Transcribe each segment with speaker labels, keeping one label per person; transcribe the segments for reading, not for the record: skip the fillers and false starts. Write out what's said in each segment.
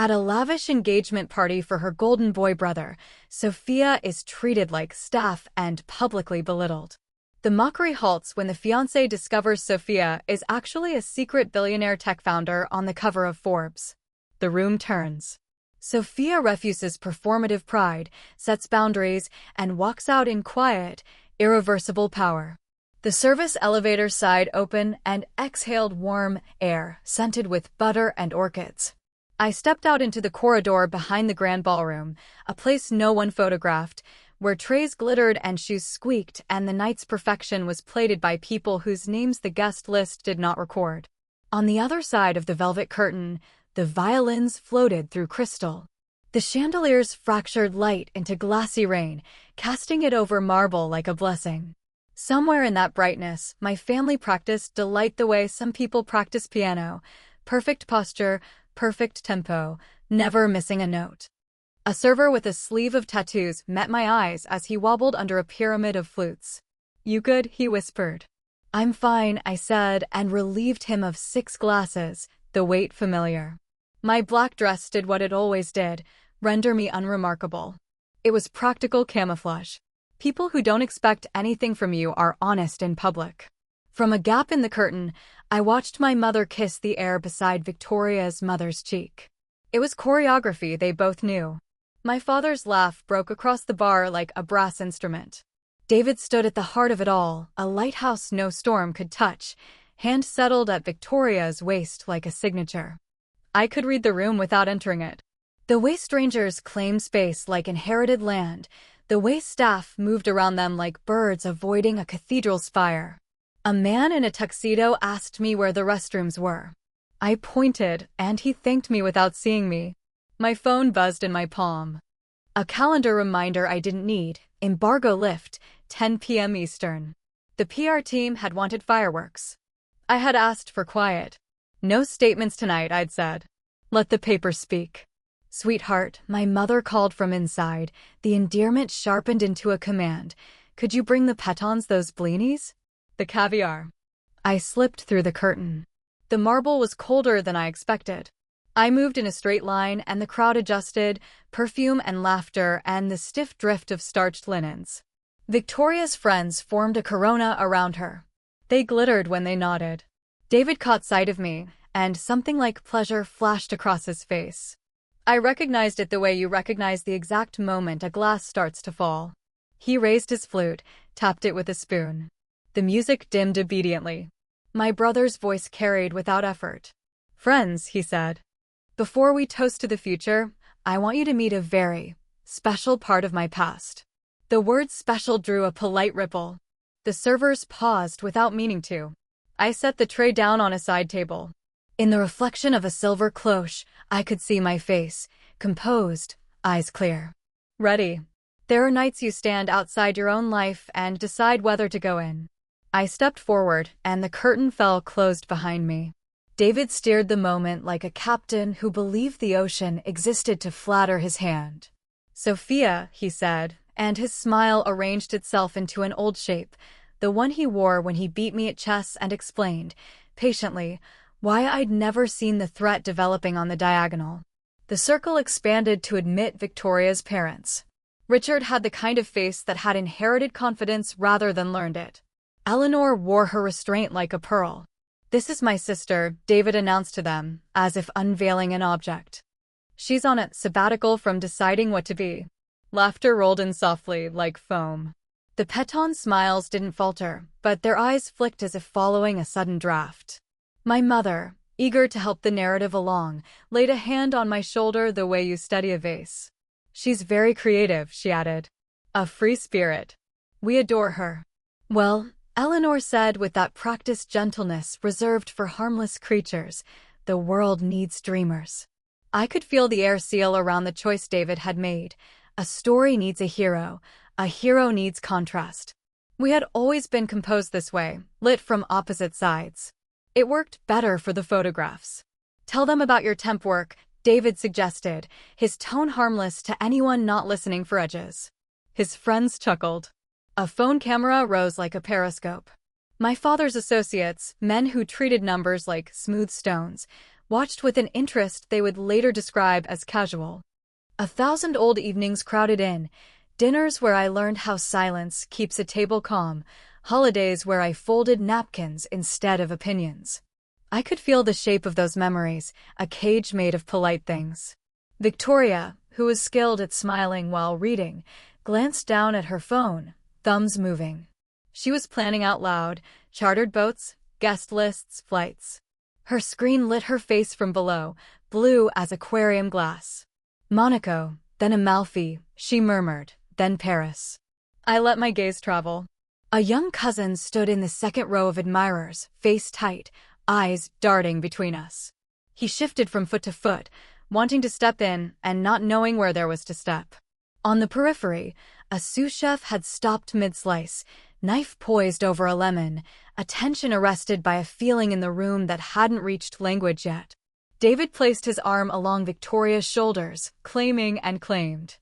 Speaker 1: At a lavish engagement party for her golden boy brother, Sophia is treated like staff and publicly belittled. The mockery halts when the fiancé discovers Sophia is actually a secret billionaire tech founder on the cover of Forbes. The room turns. Sophia refuses performative pride, sets boundaries, and walks out in quiet, irreversible power. The service elevator sighed open and exhaled warm air, scented with butter and orchids. I stepped out into the corridor behind the grand ballroom, a place no one photographed, where trays glittered and shoes squeaked, and the night's perfection was plated by people whose names the guest list did not record. On the other side of the velvet curtain, the violins floated through crystal. The chandeliers fractured light into glassy rain, casting it over marble like a blessing. Somewhere in that brightness, my family practiced delight the way some people practice piano. Perfect posture, perfect tempo, never missing a note. A server with a sleeve of tattoos met my eyes as he wobbled under a pyramid of flutes. "You good?" he whispered. "I'm fine," I said, and relieved him of 6 glasses, the weight familiar. My black dress did what it always did, render me unremarkable. It was practical camouflage. People who don't expect anything from you are honest in public. From a gap in the curtain, I watched my mother kiss the air beside Victoria's mother's cheek. It was choreography they both knew. My father's laugh broke across the bar like a brass instrument. David stood at the heart of it all, a lighthouse no storm could touch, hand settled at Victoria's waist like a signature. I could read the room without entering it. The way strangers claim space like inherited land, the way staff moved around them like birds avoiding a cathedral spire. A man in a tuxedo asked me where the restrooms were. I pointed, and he thanked me without seeing me. My phone buzzed in my palm. A calendar reminder I didn't need, embargo lift, 10 p.m. Eastern. The PR team had wanted fireworks. I had asked for quiet. "No statements tonight," I'd said. "Let the paper speak." "Sweetheart," my mother called from inside, the endearment sharpened into a command. "Could you bring the petons those blinis? The caviar." I slipped through the curtain. The marble was colder than I expected. I moved in a straight line and the crowd adjusted, perfume and laughter and the stiff drift of starched linens. Victoria's friends formed a corona around her. They glittered when they nodded. David caught sight of me, and something like pleasure flashed across his face. I recognized it the way you recognize the exact moment a glass starts to fall. He raised his flute, tapped it with a spoon. The music dimmed obediently. My brother's voice carried without effort. "Friends," he said, "before we toast to the future, I want you to meet a very special part of my past." The word special drew a polite ripple. The servers paused without meaning to. I set the tray down on a side table. In the reflection of a silver cloche, I could see my face, composed, eyes clear. Ready. There are nights you stand outside your own life and decide whether to go in. I stepped forward, and the curtain fell closed behind me. David steered the moment like a captain who believed the ocean existed to flatter his hand. "Sophia," he said, and his smile arranged itself into an old shape, the one he wore when he beat me at chess, and explained, patiently, why I'd never seen the threat developing on the diagonal. The circle expanded to admit Victoria's parents. Richard had the kind of face that had inherited confidence rather than learned it. Eleanor wore her restraint like a pearl. "This is my sister," David announced to them, as if unveiling an object. "She's on a sabbatical from deciding what to be." Laughter rolled in softly, like foam. The Peton smiles didn't falter, but their eyes flicked as if following a sudden draft. My mother, eager to help the narrative along, laid a hand on my shoulder the way you steady a vase. "She's very creative," she added. "A free spirit. We adore her." "Well," Eleanor said with that practiced gentleness reserved for harmless creatures, "the world needs dreamers." I could feel the air seal around the choice David had made. A story needs a hero needs contrast. We had always been composed this way, lit from opposite sides. It worked better for the photographs. "Tell them about your temp work," David suggested, his tone harmless to anyone not listening for edges. His friends chuckled. A phone camera rose like a periscope. My father's associates, men who treated numbers like smooth stones, watched with an interest they would later describe as casual. 1,000 old evenings crowded in, dinners where I learned how silence keeps a table calm, holidays where I folded napkins instead of opinions. I could feel the shape of those memories, a cage made of polite things. Victoria, who was skilled at smiling while reading, glanced down at her phone, thumbs moving. She was planning out loud, chartered boats, guest lists, flights. Her screen lit her face from below, blue as aquarium glass. Monaco, then Amalfi, she murmured, then Paris. I let my gaze travel. A young cousin stood in the second row of admirers, face tight, eyes darting between us. He shifted from foot to foot, wanting to step in and not knowing where there was to step. On the periphery, a sous chef had stopped mid-slice, knife poised over a lemon, attention arrested by a feeling in the room that hadn't reached language yet. David placed his arm along Victoria's shoulders, claiming and claimed.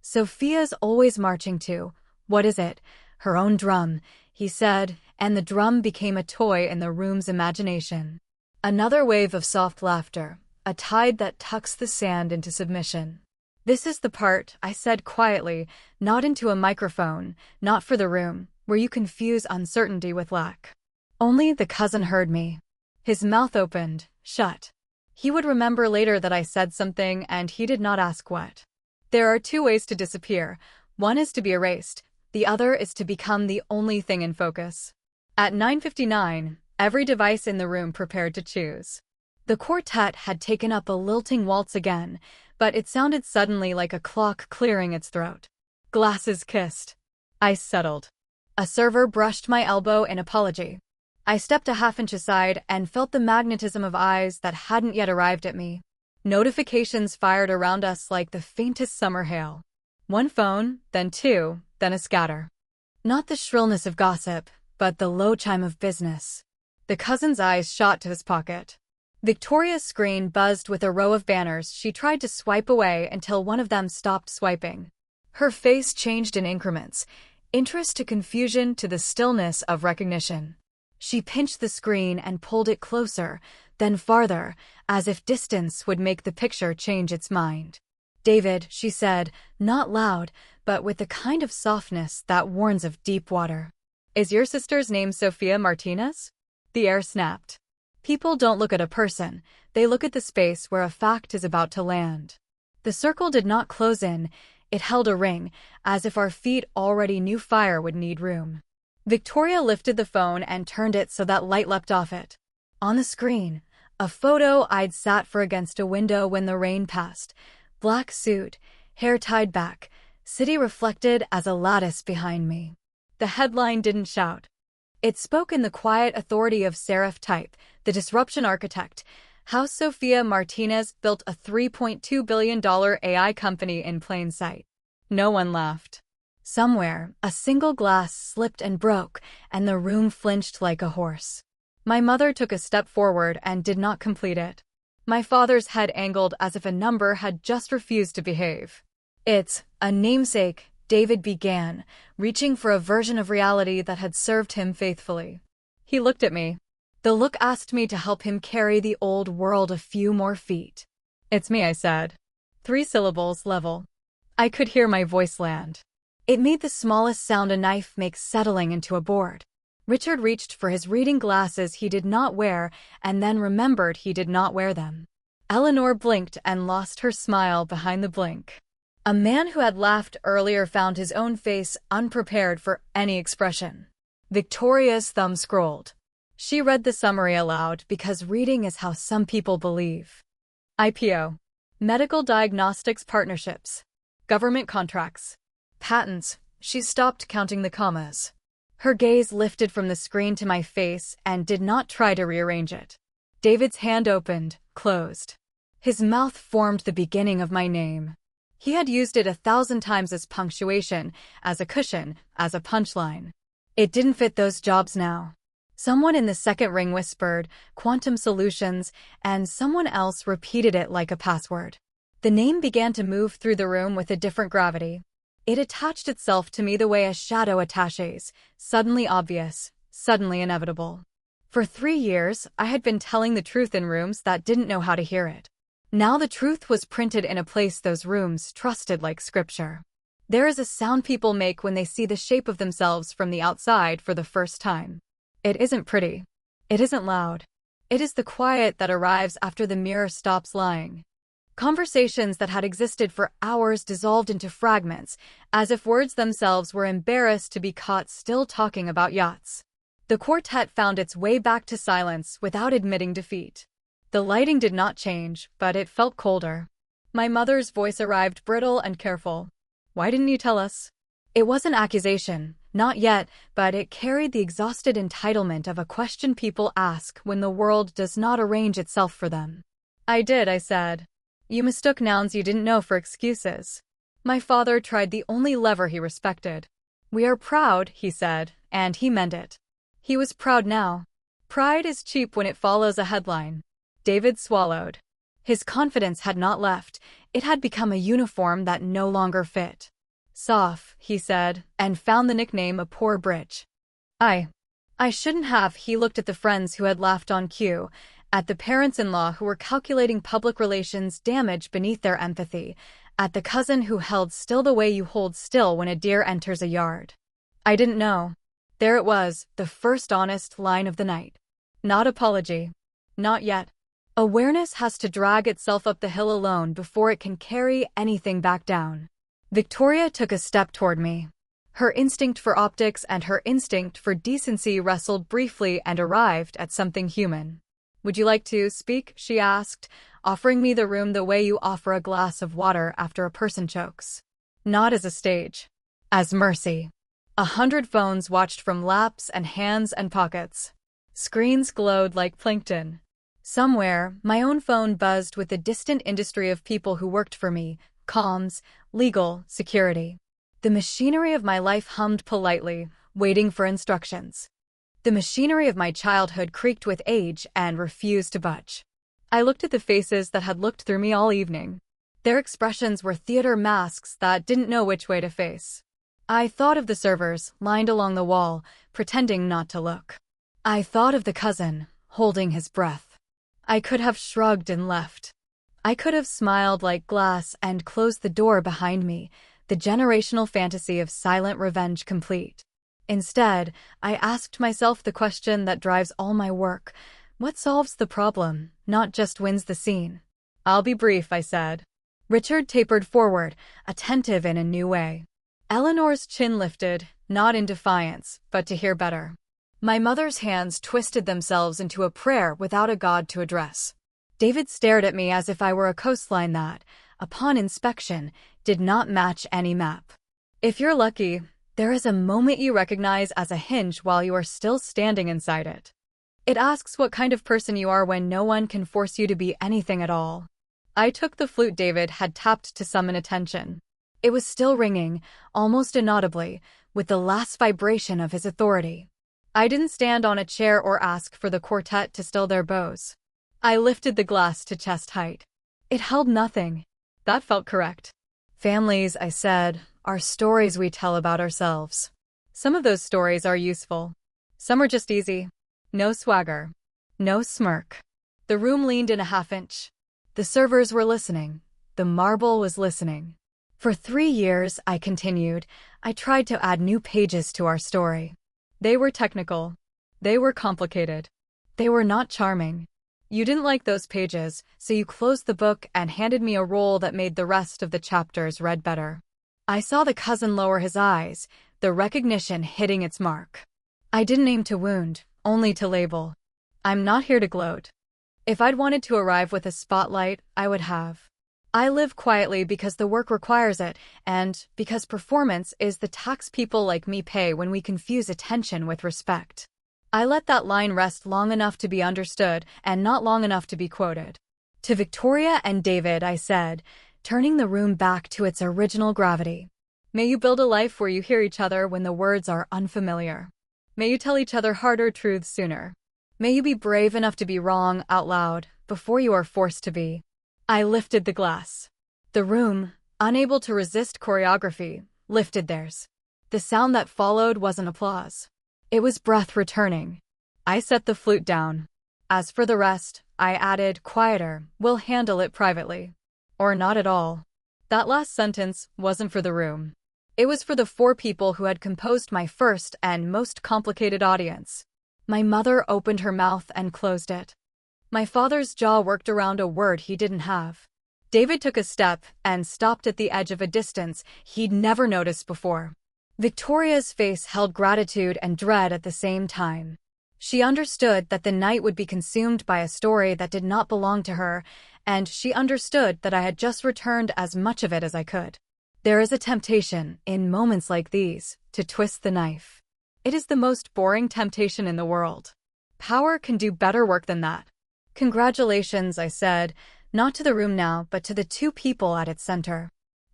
Speaker 1: Sophia's always marching to, what is it? Her own drum, he said, and the drum became a toy in the room's imagination. Another wave of soft laughter, a tide that tucks the sand into submission. This is the part, I said quietly, not into a microphone, not for the room, where you confuse uncertainty with lack. Only the cousin heard me. His mouth opened, shut. He would remember later that I said something and he did not ask what. There are two ways to disappear. One is to be erased. The other is to become the only thing in focus. At 9:59, every device in the room prepared to choose. The quartet had taken up a lilting waltz again, but it sounded suddenly like a clock clearing its throat. Glasses kissed. Ice settled. A server brushed my elbow in apology. I stepped a half-inch aside and felt the magnetism of eyes that hadn't yet arrived at me. Notifications fired around us like the faintest summer hail. One phone, then two, then a scatter. Not the shrillness of gossip, but the low chime of business. The cousin's eyes shot to his pocket. Victoria's screen buzzed with a row of banners she tried to swipe away until one of them stopped swiping. Her face changed in increments, interest to confusion to the stillness of recognition. She pinched the screen and pulled it closer, then farther, as if distance would make the picture change its mind. David, she said, not loud, but with the kind of softness that warns of deep water. Is your sister's name Sophia Martinez? The air snapped. People don't look at a person, they look at the space where a fact is about to land. The circle did not close in, it held a ring, as if our feet already knew fire would need room. Victoria lifted the phone and turned it so that light leapt off it. On the screen, a photo I'd sat for against a window when the rain passed. Black suit, hair tied back, city reflected as a lattice behind me. The headline didn't shout. It spoke in the quiet authority of serif type, the disruption architect, how Sophia Martinez built a $3.2 billion AI company in plain sight. No one laughed. Somewhere, a single glass slipped and broke, and the room flinched like a horse. My mother took a step forward and did not complete it. My father's head angled as if a number had just refused to behave. It's a namesake, David began, reaching for a version of reality that had served him faithfully. He looked at me. The look asked me to help him carry the old world a few more feet. It's me, I said. 3 syllables, level. I could hear my voice land. It made the smallest sound a knife makes settling into a board. Richard reached for his reading glasses he did not wear and then remembered he did not wear them. Eleanor blinked and lost her smile behind the blink. A man who had laughed earlier found his own face unprepared for any expression. Victoria's thumb scrolled. She read the summary aloud because reading is how some people believe. IPO. Medical Diagnostics Partnerships. Government Contracts. Patents. She stopped counting the commas. Her gaze lifted from the screen to my face and did not try to rearrange it. David's hand opened, closed. His mouth formed the beginning of my name. He had used it 1,000 times as punctuation, as a cushion, as a punchline. It didn't fit those jobs now. Someone in the second ring whispered, "Quantum Solutions," and someone else repeated it like a password. The name began to move through the room with a different gravity. It attached itself to me the way a shadow attaches, suddenly obvious, suddenly inevitable. For 3 years, I had been telling the truth in rooms that didn't know how to hear it. Now the truth was printed in a place those rooms trusted like scripture. There is a sound people make when they see the shape of themselves from the outside for the first time. It isn't pretty. It isn't loud. It is the quiet that arrives after the mirror stops lying. Conversations that had existed for hours dissolved into fragments, as if words themselves were embarrassed to be caught still talking about yachts. The quartet found its way back to silence without admitting defeat. The lighting did not change, but it felt colder. My mother's voice arrived brittle and careful. "Why didn't you tell us?" It was an accusation, not yet, but it carried the exhausted entitlement of a question people ask when the world does not arrange itself for them. "I did," I said. "You mistook nouns you didn't know for excuses." My father tried the only lever he respected. "We are proud," he said, and he meant it. He was proud now. Pride is cheap when it follows a headline. David swallowed. His confidence had not left. It had become a uniform that no longer fit. "Soph," he said, and found the nickname a poor bridge. I shouldn't have." He looked at the friends who had laughed on cue, at the parents-in-law who were calculating public relations damage beneath their empathy, at the cousin who held still the way you hold still when a deer enters a yard. I didn't know. There it was, the first honest line of the night. Not apology. Not yet. Awareness has to drag itself up the hill alone before it can carry anything back down. Victoria took a step toward me. Her instinct for optics and her instinct for decency wrestled briefly and arrived at something human. "Would you like to speak?" she asked, offering me the room the way you offer a glass of water after a person chokes. Not as a stage. As mercy. 100 phones watched from laps and hands and pockets. Screens glowed like plankton. Somewhere, my own phone buzzed with the distant industry of people who worked for me, comms, legal, security. The machinery of my life hummed politely, waiting for instructions. The machinery of my childhood creaked with age and refused to budge. I looked at the faces that had looked through me all evening. Their expressions were theater masks that didn't know which way to face. I thought of the servers, lined along the wall, pretending not to look. I thought of the cousin, holding his breath. I could have shrugged and left. I could have smiled like glass and closed the door behind me, the generational fantasy of silent revenge complete. Instead, I asked myself the question that drives all my work. What solves the problem, not just wins the scene? "I'll be brief," I said. Richard tapered forward, attentive in a new way. Eleanor's chin lifted, not in defiance, but to hear better. My mother's hands twisted themselves into a prayer without a god to address. David stared at me as if I were a coastline that, upon inspection, did not match any map. If you're lucky, there is a moment you recognize as a hinge while you are still standing inside it. It asks what kind of person you are when no one can force you to be anything at all. I took the flute David had tapped to summon attention. It was still ringing, almost inaudibly, with the last vibration of his authority. I didn't stand on a chair or ask for the quartet to still their bows. I lifted the glass to chest height. It held nothing. That felt correct. "Families," I said, "are stories we tell about ourselves. Some of those stories are useful. Some are just easy. No swagger. No smirk." The room leaned in a half-inch. The servers were listening. The marble was listening. For 3 years, I continued, I tried to add new pages to our story. They were technical. They were complicated. They were not charming. You didn't like those pages, so you closed the book and handed me a roll that made the rest of the chapters read better. I saw the cousin lower his eyes, the recognition hitting its mark. I didn't aim to wound, only to label. I'm not here to gloat. If I'd wanted to arrive with a spotlight, I would have. I live quietly because the work requires it, and because performance is the tax people like me pay when we confuse attention with respect. I let that line rest long enough to be understood and not long enough to be quoted. To Victoria and David, I said, turning the room back to its original gravity. May you build a life where you hear each other when the words are unfamiliar. May you tell each other harder truths sooner. May you be brave enough to be wrong out loud before you are forced to be. I lifted the glass. The room, unable to resist choreography, lifted theirs. The sound that followed wasn't applause. It was breath returning. I set the flute down. As for the rest, I added, quieter, we'll handle it privately. Or not at all. That last sentence wasn't for the room. It was for the 4 people who had composed my first and most complicated audience. My mother opened her mouth and closed it. My father's jaw worked around a word he didn't have. David took a step and stopped at the edge of a distance he'd never noticed before. Victoria's face held gratitude and dread at the same time. She understood that the night would be consumed by a story that did not belong to her, and she understood that I had just returned as much of it as I could. There is a temptation, in moments like these, to twist the knife. It is the most boring temptation in the world. Power can do better work than that. Congratulations, I said, not to the room now, but to the 2 people at its center.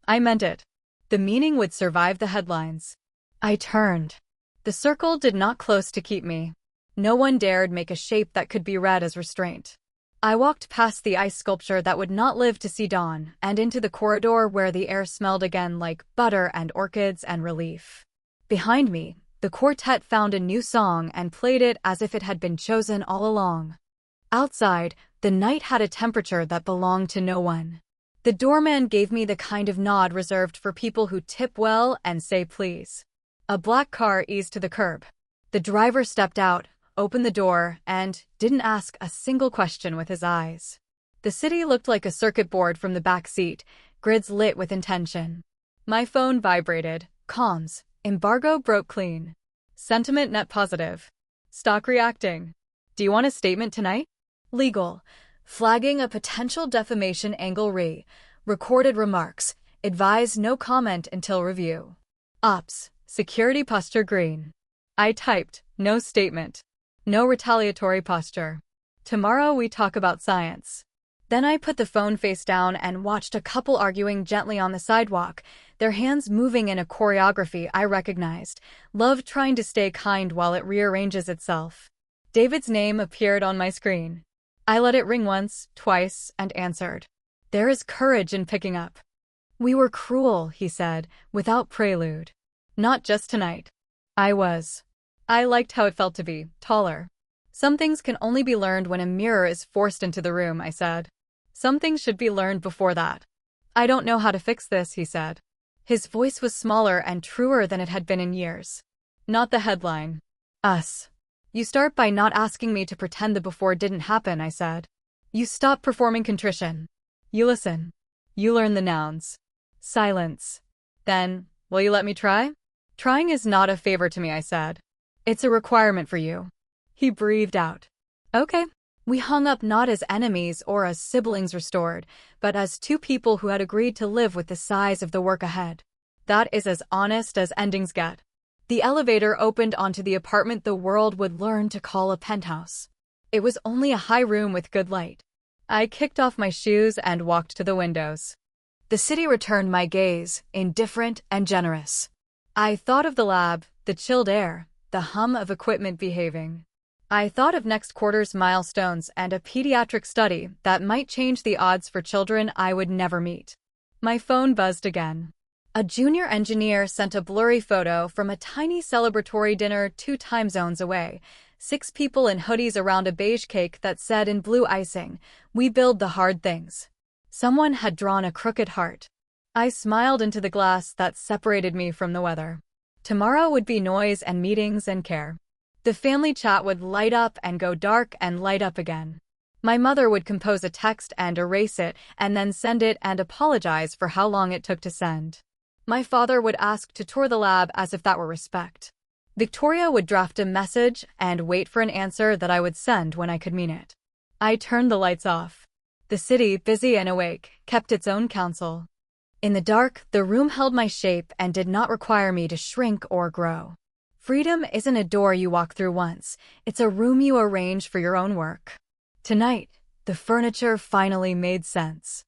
Speaker 1: I meant it. The meaning would survive the headlines. I turned. The circle did not close to keep me. No one dared make a shape that could be read as restraint. I walked past the ice sculpture that would not live to see dawn, and into the corridor where the air smelled again like butter and orchids and relief. Behind me, the quartet found a new song and played it as if it had been chosen all along. Outside, the night had a temperature that belonged to no one. The doorman gave me the kind of nod reserved for people who tip well and say please. A black car eased to the curb. The driver stepped out, opened the door, and didn't ask a single question with his eyes. The city looked like a circuit board from the back seat, grids lit with intention. My phone vibrated. Comms. Embargo broke clean. Sentiment net positive. Stock reacting. Do you want a statement tonight? Legal. Flagging a potential defamation angle recorded remarks. Advise no comment until review. Ops. Security posture green. I typed, no statement. No retaliatory posture. Tomorrow we talk about science. Then I put the phone face down and watched a couple arguing gently on the sidewalk, their hands moving in a choreography I recognized, love trying to stay kind while it rearranges itself. David's name appeared on my screen. I let it ring once, twice, and answered. There is courage in picking up. We were cruel, he said, without prelude. Not just tonight. I was. I liked how it felt to be taller. Some things can only be learned when a mirror is forced into the room, I said. Some things should be learned before that. I don't know how to fix this, he said. His voice was smaller and truer than it had been in years. Not the headline. Us. You start by not asking me to pretend the before didn't happen, I said. You stop performing contrition. You listen. You learn the nouns. Silence. Then, will you let me try? Trying is not a favor to me, I said. It's a requirement for you. He breathed out. Okay. We hung up not as enemies or as siblings restored, but as 2 people who had agreed to live with the size of the work ahead. That is as honest as endings get. The elevator opened onto the apartment the world would learn to call a penthouse. It was only a high room with good light. I kicked off my shoes and walked to the windows. The city returned my gaze, indifferent and generous. I thought of the lab, the chilled air, the hum of equipment behaving. I thought of next quarter's milestones and a pediatric study that might change the odds for children I would never meet. My phone buzzed again. A junior engineer sent a blurry photo from a tiny celebratory dinner 2 time zones away, 6 people in hoodies around a beige cake that said in blue icing, "We build the hard things." Someone had drawn a crooked heart. I smiled into the glass that separated me from the weather. Tomorrow would be noise and meetings and care. The family chat would light up and go dark and light up again. My mother would compose a text and erase it and then send it and apologize for how long it took to send. My father would ask to tour the lab as if that were respect. Victoria would draft a message and wait for an answer that I would send when I could mean it. I turned the lights off. The city, busy and awake, kept its own counsel. In the dark, the room held my shape and did not require me to shrink or grow. Freedom isn't a door you walk through once, it's a room you arrange for your own work. Tonight, the furniture finally made sense.